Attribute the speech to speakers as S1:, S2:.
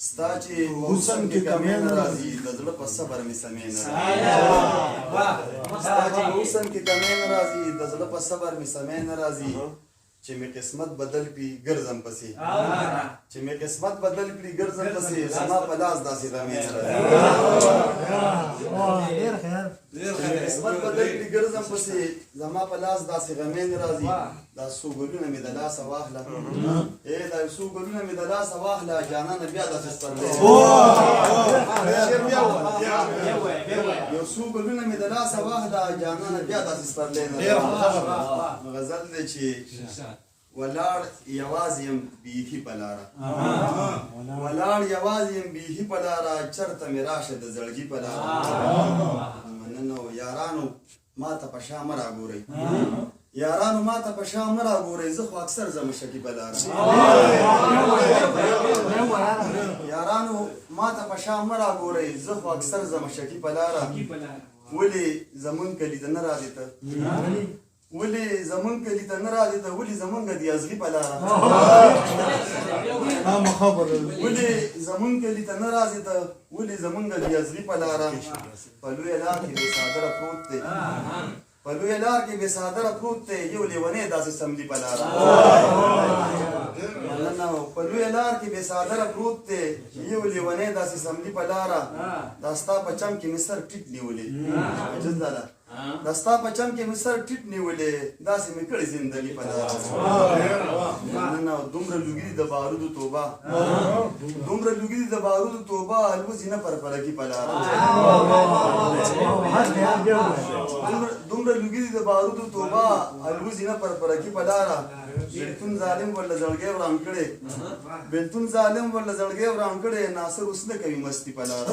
S1: ستا چې حسن کې کمی نه راځي د زړه په صبر مې سمې نه راځي ستا چې حسن کې کمی نه راځي د زړه په صبر مې سمې نه راځي چې مې قسمت بدل کړي ګرځم پسې چې مې قسمت بدل کړي ګرځم پسې زما په لاس داسې رمې نه راځي قسمت بدل کړي ګرځم پسې زما په لاس داسې غمې نه راځي دا څو ګلونه مې د لاسه واخله دا څو ګلونه مې د لاسه واخله جانانه بیا داسې سپرلی یو څو ګلونه مې د لاسه واخله جانانه بیا داسې سپرلی نه غزل دی چې ولاړ یوازې یم بیخي په لاره ولاړ یوازې یم بیخي په لاره چرته مې راشه د زړګي په لاره مننه یارانو ما ته په شا مه راګورئ یارانو ما ته په شا مه راګورئ زه خو اکثر ځم شکي په لاره یارانو ما ته په شا مه راګورئ زه خو اکثر ځم شکي په لاره ولې زمونږ کلي ته نه راځې ته ولې زمونږ کلي ته نه راځې ته ولې زمونږ د یزغي په لاره ولې زمونږ کلي ته نه راځې ته ولې زمونږ د یزغي په لاره په لویه لار کې بې څادره پروت دی په لویه لار کې بې څادره پروت دی یو لیونی داسې سملي په لاره په لویه لار کې بې څادره پروت دی یو لیونی داسې سملي په لاره دا ستا په چم کې مې سر ټیټ نیولې دا ستا په چم کې مې سر ټیټ نیولې داسې مې کړې زندګي په لاره دومره لوګي د بارودو توبه دومره لوګي د بارودو توبه الوزي نه پر فرقي په لاره دومره لوګي د بارودو توبه الوزي نه پر فرقي په لاره بلتون ظالم ورله زړګی وران کړی بلتون ظالم ورله زړګی وران کړی ناصر اوس نه کوي مستی په لاره